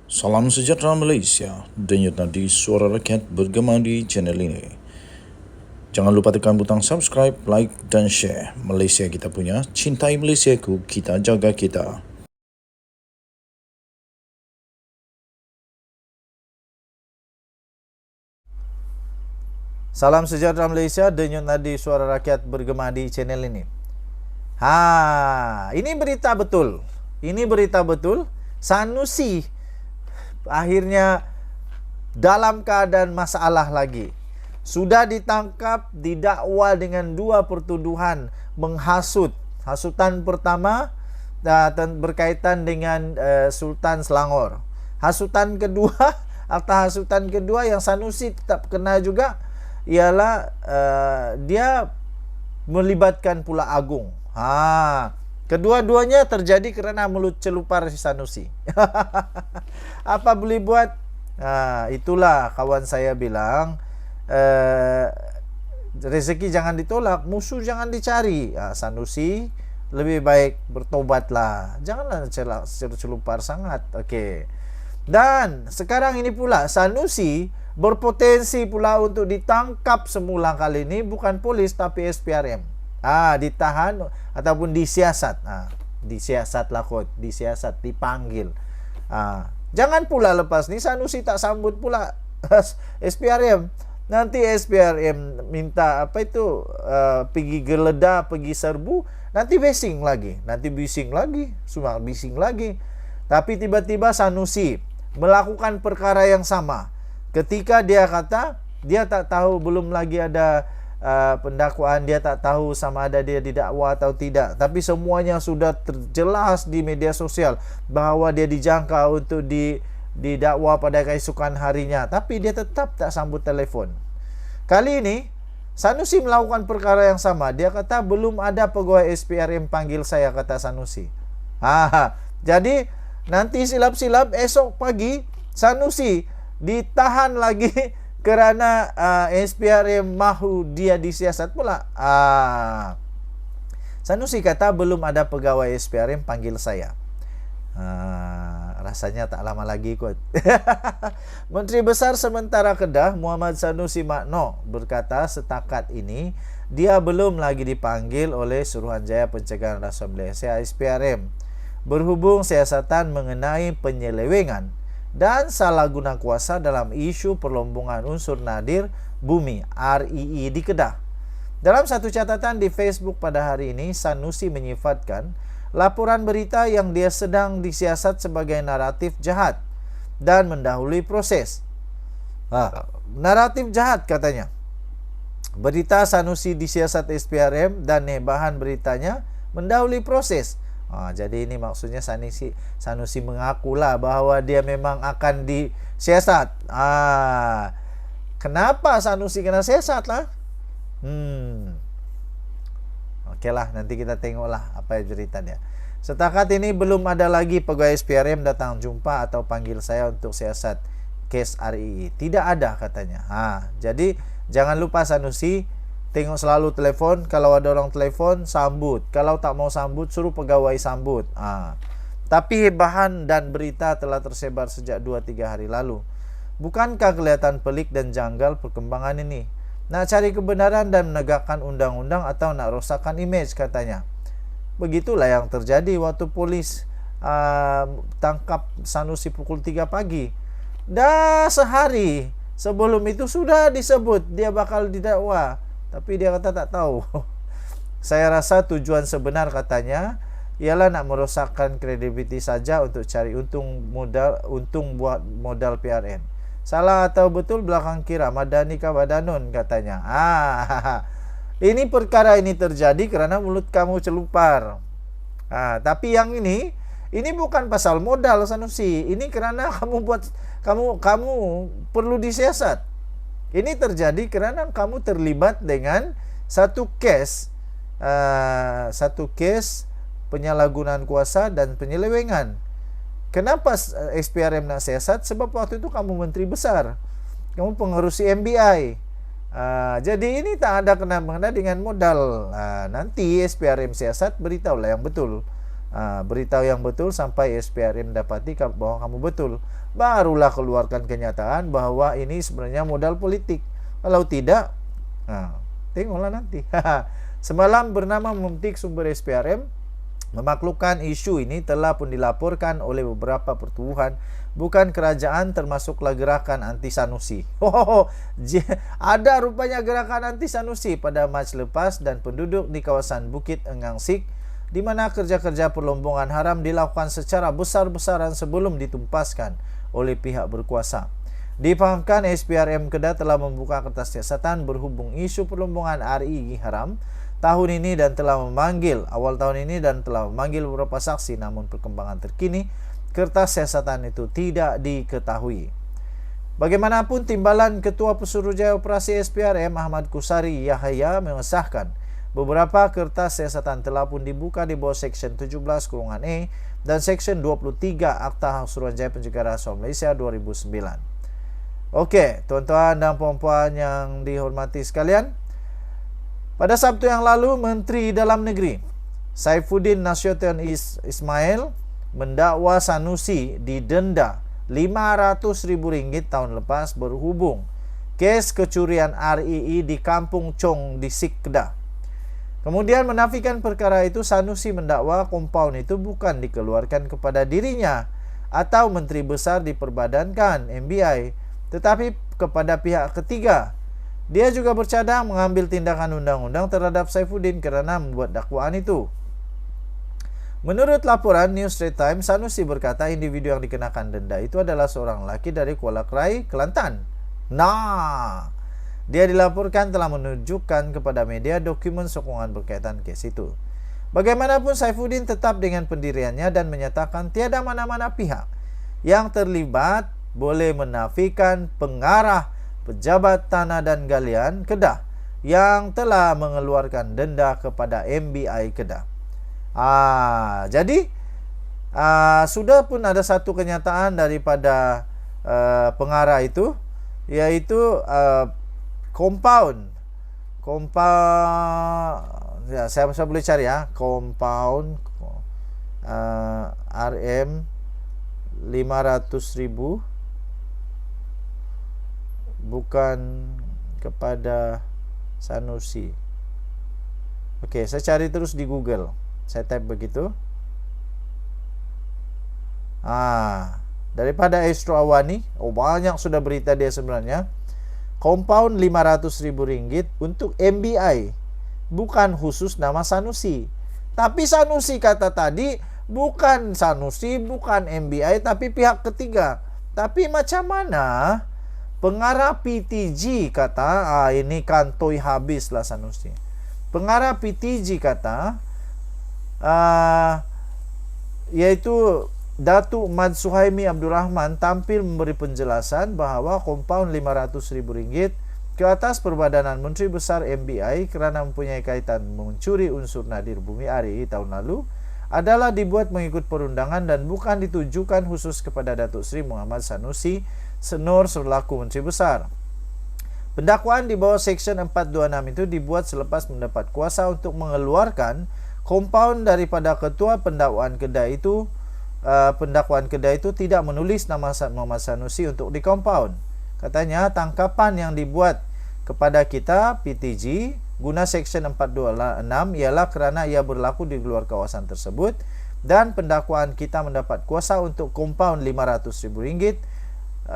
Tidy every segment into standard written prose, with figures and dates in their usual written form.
Salam sejahtera Malaysia, denyut nadi suara rakyat bergema di channel ini. Jangan lupa tekan butang subscribe, like dan share. Malaysia kita punya, cintai Malaysiaku, kita jaga kita. Salam sejahtera Malaysia, denyut nadi suara rakyat bergema di channel ini. Ini berita betul. Ini berita betul. Sanusi akhirnya dalam keadaan masalah lagi. Sudah ditangkap, didakwa dengan 2 pertuduhan menghasut. Hasutan pertama berkaitan dengan Sultan Selangor. Hasutan kedua, hasutan kedua yang Sanusi tetap kena juga ialah dia melibatkan Pulau Agong. Kedua-duanya terjadi kerana mulut celupar si Sanusi. Apa boleh buat? Itulah kawan saya bilang, rezeki jangan ditolak, musuh jangan dicari. Sanusi lebih baik bertobatlah. Janganlah celupar sangat. Okey. Dan sekarang ini pula Sanusi berpotensi pula untuk ditangkap semula kali ini bukan polis tapi SPRM. Ditahan ataupun disiasat. Disiasatlah kot, disiasat, dipanggil. Jangan pula lepas ni Sanusi tak sambut pula SPRM. Nanti SPRM minta pergi geledah, pergi serbu, nanti bising lagi, semua bising lagi. Tapi tiba-tiba Sanusi melakukan perkara yang sama. Ketika dia kata dia tak tahu, belum lagi ada pendakwaan, dia tak tahu sama ada dia didakwa atau tidak, tapi semuanya sudah terjelas di media sosial bahawa dia dijangka untuk didakwa pada keesokan harinya, tapi dia tetap tak sambut telefon. Kali ini Sanusi melakukan perkara yang sama. Dia kata belum ada pegawai SPRM panggil saya, kata Sanusi. Jadi nanti silap-silap esok pagi Sanusi ditahan lagi kerana SPRM mahu dia disiasat pula. Sanusi kata belum ada pegawai SPRM panggil saya. Rasanya tak lama lagi kot. Menteri Besar Sementara Kedah Muhammad Sanusi Makno berkata setakat ini dia belum lagi dipanggil oleh Suruhanjaya Pencegahan Rasuah Malaysia SPRM berhubung siasatan mengenai penyelewengan dan salah guna kuasa dalam isu perlombongan unsur nadir bumi REE di Kedah. Dalam satu catatan di Facebook pada hari ini, Sanusi menyifatkan laporan berita yang dia sedang disiasat sebagai naratif jahat dan mendahului proses. Naratif jahat katanya. Berita Sanusi disiasat SPRM dan bahan beritanya mendahului proses. Jadi ini maksudnya Sanusi mengakulah bahawa dia memang akan disiasat. Kenapa Sanusi kena siasat lah? Okeylah, nanti kita tengoklah apa cerita dia. Setakat ini belum ada lagi pegawai SPRM datang jumpa atau panggil saya untuk siasat kes REE. Tidak ada katanya. Jadi jangan lupa Sanusi, tengok selalu telefon. Kalau ada orang telefon, sambut. Kalau tak mau sambut, suruh pegawai sambut. Tapi bahan dan berita telah tersebar sejak 2-3 hari lalu. Bukankah kelihatan pelik dan janggal perkembangan ini? Nak cari kebenaran dan menegakkan undang-undang atau nak rosakkan imej katanya. Begitulah yang terjadi waktu polis tangkap Sanusi pukul 3 pagi. Dah sehari sebelum itu sudah disebut dia bakal didakwa. Tapi dia kata tak tahu. Saya rasa tujuan sebenar katanya ialah nak merosakkan kredibiliti saja untuk cari untung buat modal PRN. Salah atau betul belakang kira, Madani kah Badanun katanya. Ini perkara ini terjadi kerana mulut kamu celupar. Tapi yang ini bukan pasal modal Sanusi. Ini kerana kamu perlu disiasat. Ini terjadi kerana kamu terlibat dengan satu kes penyalahgunaan kuasa dan penyelewengan. Kenapa SPRM nak siasat? Sebab waktu itu kamu Menteri Besar, kamu pengerusi MBI. Jadi ini tak ada kena-mengena dengan modal. Nanti SPRM siasat beritahulah yang betul. Beritahu yang betul sampai SPRM dapati bahwa kamu betul. Barulah keluarkan kenyataan bahwa ini sebenarnya modal politik. Kalau tidak, tengoklah nanti. Semalam bernama memetik sumber SPRM memaklukkan isu ini telah pun dilaporkan oleh beberapa pertubuhan, bukan kerajaan, termasuklah gerakan anti Sanusi. Ada rupanya gerakan anti Sanusi pada Mac lepas dan penduduk di kawasan Bukit Engangsik, di mana kerja-kerja perlombongan haram dilakukan secara besar-besaran sebelum ditumpaskan oleh pihak berkuasa. Dipahamkan SPRM Kedah telah membuka kertas siasatan berhubung isu perlombongan RI haram awal tahun ini dan telah memanggil beberapa saksi, namun perkembangan terkini kertas siasatan itu tidak diketahui. Bagaimanapun, timbalan Ketua Pesuruhjaya Operasi SPRM Ahmad Kusari Yahya mengesahkan beberapa kertas siasatan telah pun dibuka di bawah Seksyen 17-E dan Seksyen 23 Akta Suruhanjaya Pencegahan Rasuah Malaysia 2009. Okey, tuan-tuan dan puan-puan yang dihormati sekalian, pada Sabtu yang lalu, Menteri Dalam Negeri Saifuddin Nasution Ismail mendakwa Sanusi didenda RM500,000 tahun lepas berhubung kes kecurian RII di Kampung Chong di Sik Kedah. Kemudian menafikan perkara itu, Sanusi mendakwa kompaun itu bukan dikeluarkan kepada dirinya atau Menteri Besar diperbadankan MBI, tetapi kepada pihak ketiga. Dia juga bercadang mengambil tindakan undang-undang terhadap Saifuddin kerana membuat dakwaan itu. Menurut laporan News Straits Times, Sanusi berkata individu yang dikenakan denda itu adalah seorang lelaki dari Kuala Krai, Kelantan. Dia dilaporkan telah menunjukkan kepada media dokumen sokongan berkaitan kes itu. Bagaimanapun, Saifuddin tetap dengan pendiriannya dan menyatakan tiada mana-mana pihak yang terlibat boleh menafikan pengarah Pejabat Tanah dan Galian Kedah yang telah mengeluarkan denda kepada MBI Kedah. Jadi sudah pun ada satu kenyataan daripada pengarah itu, iaitu kompaun ya, saya boleh cari ya, kompaun RM 500,000 bukan kepada Sanusi. Okey, saya cari terus di Google. Saya type begitu. Daripada Astro Awani, banyak sudah berita dia sebenarnya. Kompaun RM500,000 untuk MBI, bukan khusus nama Sanusi. Tapi Sanusi kata tadi bukan Sanusi, bukan MBI, tapi pihak ketiga. Tapi macam mana? Pengarah PTG kata, ini kantoi habislah Sanusi. Pengarah PTG kata, yaitu Datuk Mad Suhaimi Abdul Rahman tampil memberi penjelasan bahawa kompaun RM500,000 ke atas perbadanan Menteri Besar MBI kerana mempunyai kaitan mencuri unsur nadir bumi RI tahun lalu adalah dibuat mengikut perundangan dan bukan ditujukan khusus kepada Datuk Seri Muhammad Sanusi Senor selaku Menteri Besar. Pendakwaan di bawah Seksyen 426 itu dibuat selepas mendapat kuasa untuk mengeluarkan kompaun daripada Ketua Pendakwaan Kedah itu. Pendakwaan Kedah itu tidak menulis nama Muhammad Sanusi untuk di kompaun. Katanya tangkapan yang dibuat kepada kita PTG guna Seksyen 426 ialah kerana ia berlaku di luar kawasan tersebut dan pendakwaan kita mendapat kuasa untuk kompaun RM500,000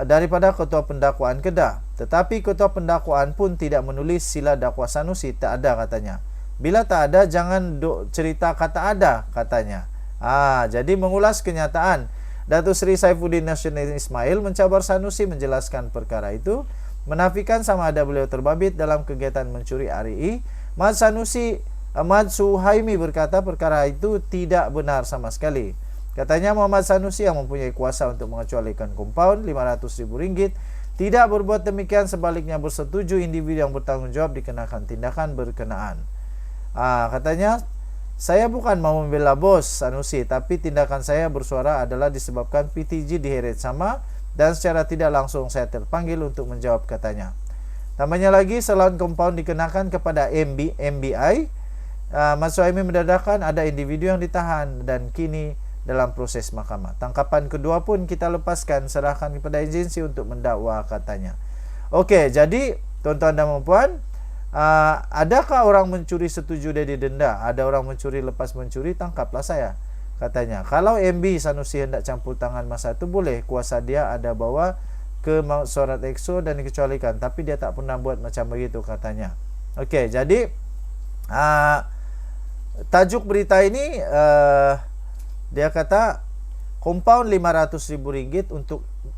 daripada Ketua Pendakwaan Kedah. Tetapi Ketua Pendakwaan pun tidak menulis sila dakwa Sanusi, tak ada katanya. Bila tak ada, jangan cerita kata ada, katanya. Jadi mengulas kenyataan, Datuk Seri Saifuddin Nasution Ismail mencabar Sanusi menjelaskan perkara itu, menafikan sama ada beliau terbabit dalam kegiatan mencuri RII. Ahmad Suhaimi berkata perkara itu tidak benar sama sekali. Katanya Muhammad Sanusi yang mempunyai kuasa untuk mengecualikan kompaun RM500,000 tidak berbuat demikian, sebaliknya bersetuju individu yang bertanggungjawab dikenakan tindakan berkenaan. Katanya, saya bukan mau membela bos Sanusi, tapi tindakan saya bersuara adalah disebabkan PTG diheret sama dan secara tidak langsung saya terpanggil untuk menjawab, katanya. Tambahnya lagi, selain kompaun dikenakan kepada MBI, Mas Suhaimi mendedahkan ada individu yang ditahan dan kini dalam proses mahkamah. Tangkapan kedua pun kita lepaskan, serahkan kepada agensi untuk mendakwa, katanya. Okey, jadi tuan-tuan dan puan, adakah orang mencuri setuju dia didenda? Ada orang mencuri lepas mencuri, tangkaplah saya, katanya. Kalau MB Sanusi hendak campur tangan masa itu, boleh, kuasa dia ada bawa ke surat EXO dan dikecualikan, tapi dia tak pernah buat macam begitu, katanya. Okey, jadi tajuk berita ini dia kata compound RM500,000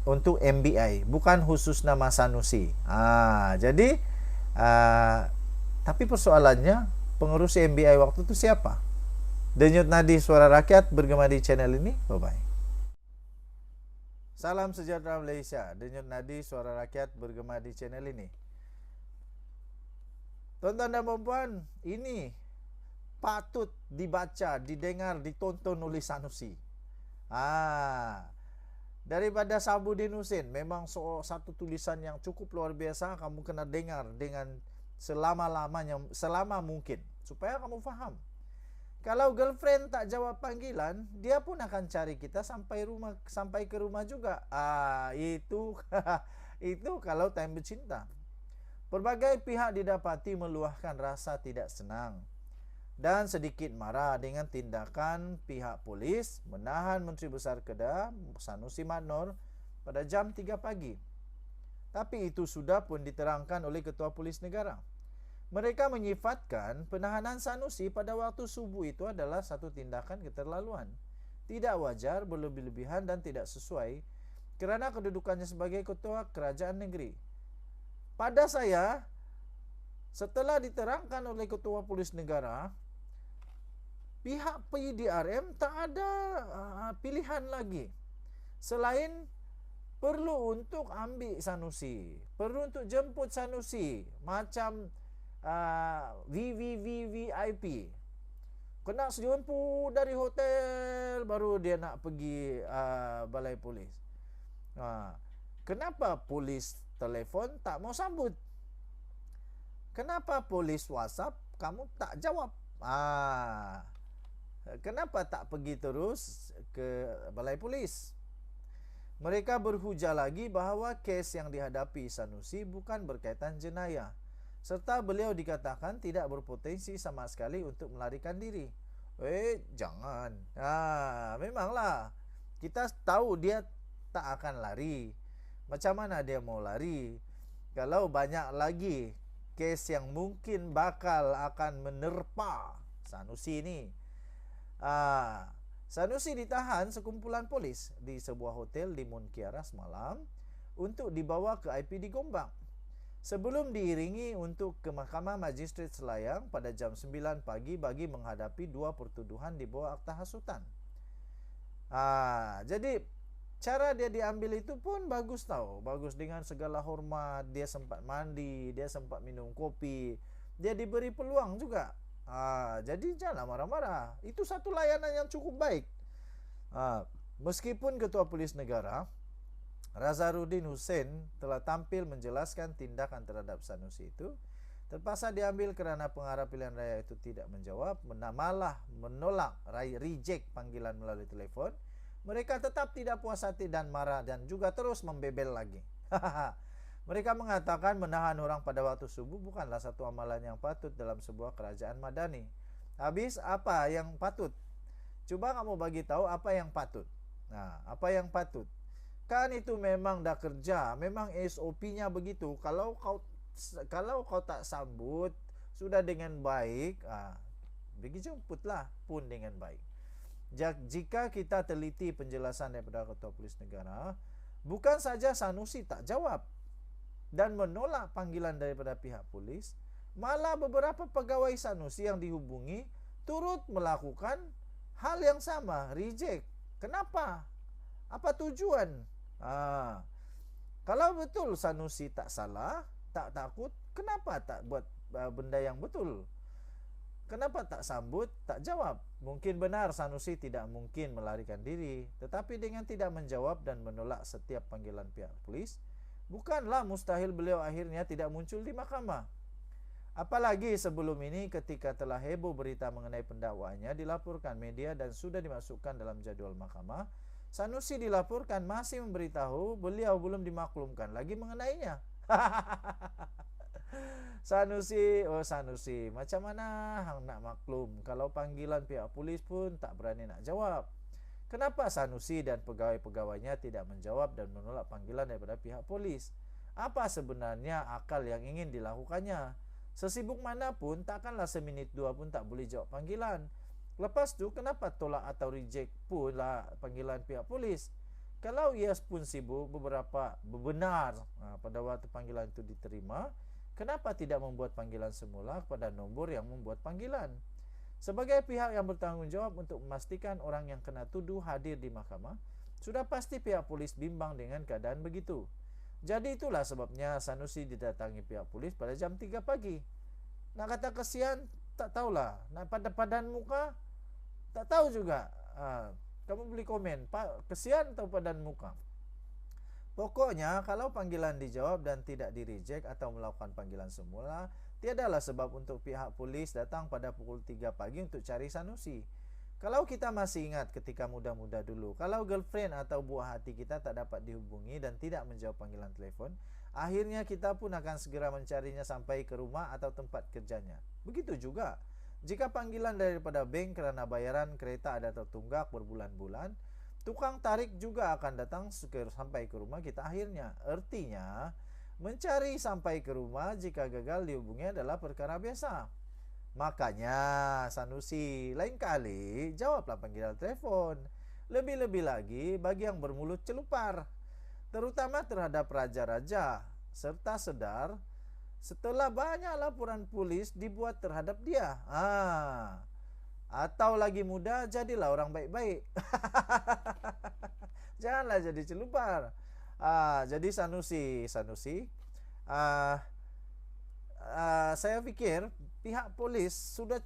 untuk MBI, bukan khusus nama Sanusi. Jadi tapi persoalannya, pengurus MBI waktu itu siapa? Denyut nadi suara rakyat bergema di channel ini. Bye bye. Salam sejahtera Malaysia. Denyut nadi suara rakyat bergema di channel ini. Tuan-tuan dan puan, ini patut dibaca, didengar, ditonton oleh Sanusi. Daripada Sabudin Husin, memang satu tulisan yang cukup luar biasa. Kamu kena dengar dengan selama-lamanya, selama mungkin, supaya kamu faham. Kalau girlfriend tak jawab panggilan, dia pun akan cari kita sampai ke rumah juga. Itu itu kalau time bercinta. Berbagai pihak didapati meluahkan rasa tidak senang dan sedikit marah dengan tindakan pihak polis menahan Menteri Besar Kedah Sanusi Madnor pada jam 3 pagi. Tapi itu sudah pun diterangkan oleh Ketua Polis Negara. Mereka menyifatkan penahanan Sanusi pada waktu subuh itu adalah satu tindakan keterlaluan, tidak wajar, berlebih-lebihan dan tidak sesuai kerana kedudukannya sebagai Ketua Kerajaan Negeri. Pada saya, setelah diterangkan oleh Ketua Polis Negara, pihak PDRM tak ada pilihan lagi selain perlu untuk ambil Sanusi, perlu untuk jemput Sanusi, macam VIP. Kena sejemput dari hotel, baru dia nak pergi balai polis. Kenapa polis telefon tak mau sambut? Kenapa polis WhatsApp kamu tak jawab? Kenapa tak pergi terus ke balai polis? Mereka berhujah lagi bahawa kes yang dihadapi Sanusi bukan berkaitan jenayah, serta beliau dikatakan tidak berpotensi sama sekali untuk melarikan diri. Jangan. Memanglah kita tahu dia tak akan lari. Macam mana dia mau lari kalau banyak lagi kes yang mungkin bakal akan menerpa Sanusi ini? Sanusi ditahan sekumpulan polis di sebuah hotel di Mont Kiara semalam untuk dibawa ke IPD Gombak, sebelum diiringi untuk ke Mahkamah Magistrate Selayang pada jam 9 pagi bagi menghadapi 2 pertuduhan di bawah akta hasutan. Jadi cara dia diambil itu pun bagus tau. Bagus, dengan segala hormat. Dia sempat mandi, dia sempat minum kopi, dia diberi peluang juga. Jadi janganlah marah-marah. Itu satu layanan yang cukup baik. Meskipun Ketua Polis Negara Razarudin Husin telah tampil menjelaskan tindakan terhadap Sanusi itu terpaksa diambil kerana pengarah pilihan raya itu tidak menjawab, malah menolak, reject panggilan melalui telefon. Mereka tetap tidak puas hati dan marah dan juga terus membebel lagi. Mereka mengatakan menahan orang pada waktu subuh bukanlah satu amalan yang patut dalam sebuah kerajaan madani. Habis apa yang patut? Cuba kamu bagi tahu apa yang patut. Apa yang patut? Kan itu memang dah kerja, memang SOP-nya begitu. Kalau kau tak sambut sudah dengan baik, pergi jemputlah pun dengan baik. Jika kita teliti penjelasan daripada Ketua Polis Negara, bukan saja Sanusi tak jawab dan menolak panggilan daripada pihak polis, malah beberapa pegawai Sanusi yang dihubungi turut melakukan hal yang sama, reject. Kenapa? Apa tujuan? Kalau betul Sanusi tak salah, tak takut, kenapa tak buat benda yang betul? Kenapa tak sambut, tak jawab? Mungkin benar Sanusi tidak mungkin melarikan diri, tetapi dengan tidak menjawab dan menolak setiap panggilan pihak polis, bukanlah mustahil beliau akhirnya tidak muncul di mahkamah. Apalagi sebelum ini ketika telah heboh berita mengenai pendakwaannya dilaporkan media dan sudah dimasukkan dalam jadual mahkamah, Sanusi dilaporkan masih memberitahu beliau belum dimaklumkan lagi mengenainya. Sanusi, macam mana hang nak maklum kalau panggilan pihak polis pun tak berani nak jawab? Kenapa Sanusi dan pegawai-pegawainya tidak menjawab dan menolak panggilan daripada pihak polis? Apa sebenarnya akal yang ingin dilakukannya? Sesibuk manapun, takkanlah seminit dua pun tak boleh jawab panggilan. Lepas tu, kenapa tolak atau reject pula panggilan pihak polis? Kalau ia pun sibuk benar pada waktu panggilan itu diterima, kenapa tidak membuat panggilan semula kepada nombor yang membuat panggilan? Sebagai pihak yang bertanggungjawab untuk memastikan orang yang kena tuduh hadir di mahkamah, sudah pasti pihak polis bimbang dengan keadaan begitu. Jadi itulah sebabnya Sanusi didatangi pihak polis pada jam 3 pagi. Nak kata kesian, tak tahulah. Nak padan muka, tak tahu juga. Kamu boleh komen, kesian atau padan muka. Pokoknya, kalau panggilan dijawab dan tidak di-reject atau melakukan panggilan semula, tiadalah sebab untuk pihak polis datang pada pukul 3 pagi untuk cari Sanusi. Kalau kita masih ingat ketika muda-muda dulu, kalau girlfriend atau buah hati kita tak dapat dihubungi dan tidak menjawab panggilan telefon, akhirnya kita pun akan segera mencarinya sampai ke rumah atau tempat kerjanya. Begitu juga, jika panggilan daripada bank kerana bayaran kereta ada tertunggak berbulan-bulan, tukang tarik juga akan datang sampai ke rumah kita akhirnya. Artinya, mencari sampai ke rumah jika gagal dihubungi adalah perkara biasa. Makanya Sanusi, lain kali jawablah panggilan telefon. Lebih-lebih lagi bagi yang bermulut celupar, terutama terhadap raja-raja, serta sedar setelah banyak laporan polis dibuat terhadap dia. Atau lagi muda, jadilah orang baik-baik. Janganlah jadi celupar. Jadi Sanusi, saya fikir pihak polis sudah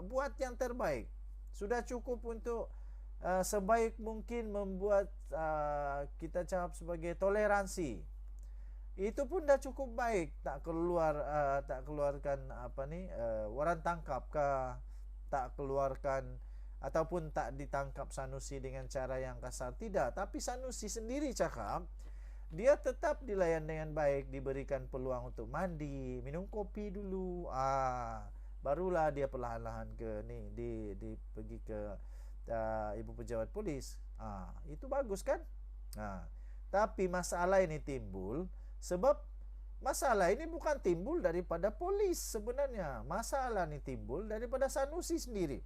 buat yang terbaik. Sudah cukup untuk sebaik mungkin membuat kita cakap sebagai toleransi. Itu pun dah cukup baik. Tak keluarkan waran tangkap kah, tak keluarkan ataupun tak ditangkap Sanusi dengan cara yang kasar, tidak. Tapi Sanusi sendiri cakap dia tetap dilayan dengan baik, diberikan peluang untuk mandi, minum kopi dulu. Barulah dia perlahan-lahan pergi ke ibu pejabat polis. Itu bagus kan? Tapi masalah ini timbul sebab masalah ini bukan timbul daripada polis sebenarnya. Masalah ini timbul daripada Sanusi sendiri.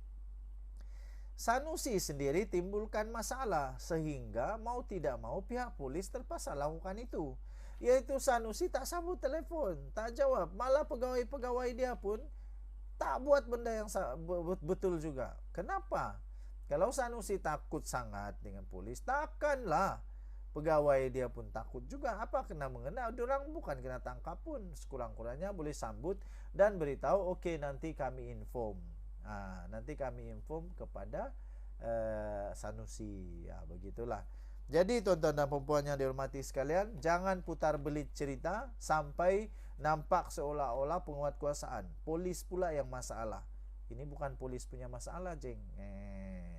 Sanusi sendiri timbulkan masalah sehingga mau tidak mau pihak polis terpaksa lakukan itu. Yaitu Sanusi tak sambut telefon, tak jawab. Malah pegawai-pegawai dia pun tak buat benda yang betul juga. Kenapa? Kalau Sanusi takut sangat dengan polis, takkanlah pegawai dia pun takut juga. Apa kena mengena? Diorang bukan kena tangkap pun. Sekurang-kurangnya boleh sambut dan beritahu, okey nanti kami inform. Nanti kami inform kepada Sanusi. Begitulah. Jadi tuan-tuan dan puan-puan yang dihormati sekalian, jangan putar belit cerita sampai nampak seolah-olah penguatkuasaan polis pula yang masalah. Ini bukan polis punya masalah, jeng.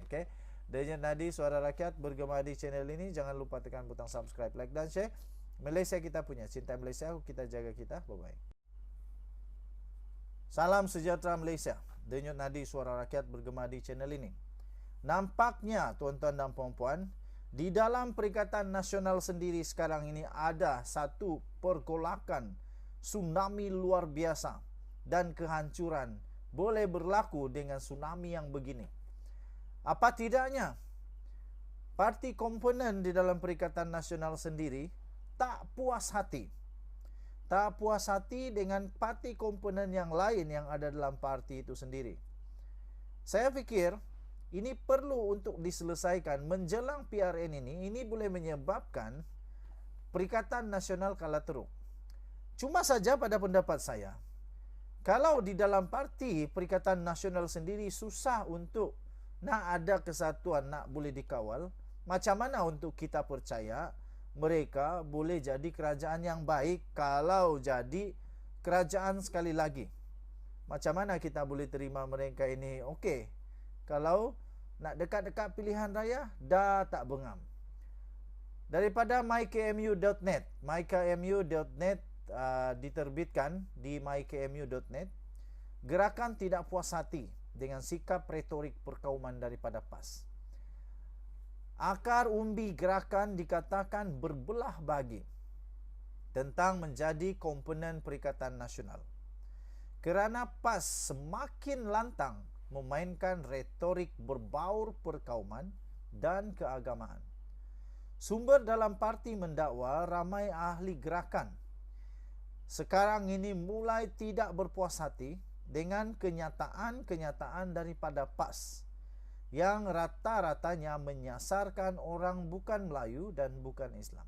Okey. Denyut Nadi Suara Rakyat bergema di channel ini. Jangan lupa tekan butang subscribe, like dan share. Malaysia kita punya, cinta Malaysia, kita jaga kita. Bye-bye. Salam sejahtera Malaysia. Denyut Nadi Suara Rakyat bergema di channel ini. Nampaknya tuan-tuan dan puan-puan, di dalam Perikatan Nasional sendiri sekarang ini ada satu pergolakan tsunami luar biasa dan kehancuran boleh berlaku dengan tsunami yang begini. Apa tidaknya parti komponen di dalam Perikatan Nasional sendiri tak puas hati. Tak puas hati dengan parti komponen yang lain yang ada dalam parti itu sendiri. Saya fikir ini perlu untuk diselesaikan menjelang PRN ini. Ini boleh menyebabkan Perikatan Nasional kalah teruk. Cuma saja pada pendapat saya, kalau di dalam parti Perikatan Nasional sendiri susah untuk nak ada kesatuan, nak boleh dikawal, macam mana untuk kita percaya mereka boleh jadi kerajaan yang baik kalau jadi kerajaan sekali lagi Macam mana kita boleh terima mereka ini? Okey, kalau nak dekat-dekat pilihan raya, dah tak bengam. Daripada mykmu.net, mykmu.net diterbitkan di mykmu.net, gerakan tidak puas hati dengan sikap retorik perkauman daripada PAS. Akar umbi gerakan dikatakan berbelah bagi tentang menjadi komponen Perikatan Nasional. Kerana PAS semakin lantang memainkan retorik berbaur perkauman dan keagamaan. Sumber dalam parti mendakwa ramai ahli gerakan sekarang ini mulai tidak berpuas hati dengan kenyataan-kenyataan daripada PAS yang rata-ratanya menyasarkan orang bukan Melayu dan bukan Islam.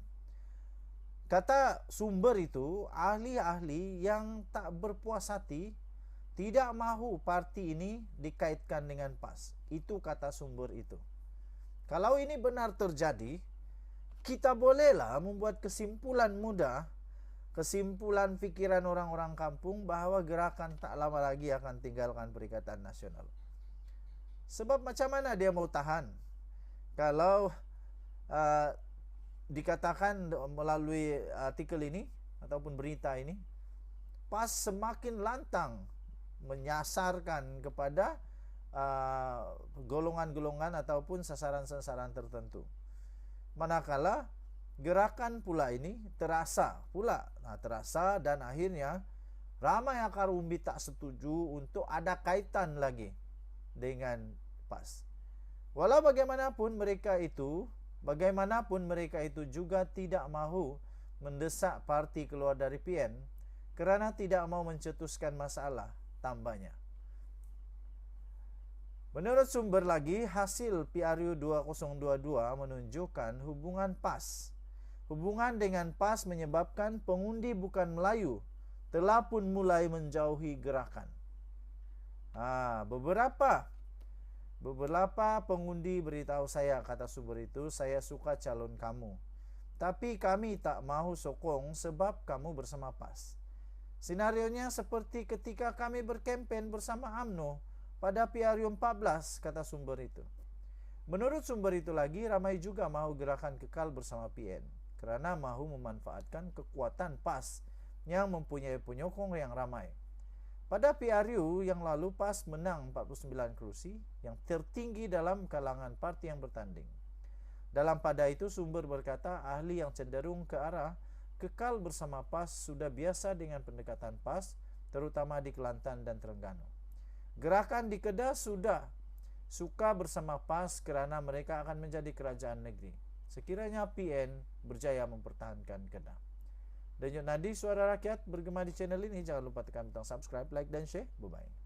Kata sumber itu, ahli-ahli yang tak berpuas hati tidak mahu parti ini dikaitkan dengan PAS. Itu kata sumber itu. Kalau ini benar terjadi, kita bolehlah membuat kesimpulan mudah, kesimpulan fikiran orang-orang kampung bahawa gerakan tak lama lagi akan tinggalkan Perikatan Nasional. Sebab macam mana dia mau tahan kalau dikatakan melalui artikel ini ataupun berita ini, PAS semakin lantang menyasarkan kepada golongan-golongan ataupun sasaran-sasaran tertentu. Manakala gerakan pula ini terasa dan akhirnya ramai akar umbi tak setuju untuk ada kaitan lagi dengan PAS. Walau bagaimanapun mereka itu juga tidak mahu mendesak parti keluar dari PN kerana tidak mahu mencetuskan masalah, tambahnya. Menurut sumber lagi, hasil PRU 2022 menunjukkan hubungan dengan PAS menyebabkan pengundi bukan Melayu telah pun mulai menjauhi gerakan. Beberapa pengundi beritahu saya, kata sumber itu, saya suka calon kamu, tapi kami tak mahu sokong sebab kamu bersama PAS. Senarionya seperti ketika kami berkempen bersama UMNO pada PRU 14, kata sumber itu. Menurut sumber itu lagi, ramai juga mahu gerakan kekal bersama PN kerana mahu memanfaatkan kekuatan PAS yang mempunyai penyokong yang ramai. Pada PRU yang lalu, PAS menang 49 kerusi yang tertinggi dalam kalangan parti yang bertanding. Dalam pada itu, sumber berkata ahli yang cenderung ke arah kekal bersama PAS sudah biasa dengan pendekatan PAS, terutama di Kelantan dan Terengganu. Gerakan di Kedah sudah suka bersama PAS kerana mereka akan menjadi kerajaan negeri sekiranya PN berjaya mempertahankan Kedah. Denyut Nadi, Suara Rakyat bergema di channel ini. Jangan lupa tekan butang subscribe, like dan share. Bye-bye.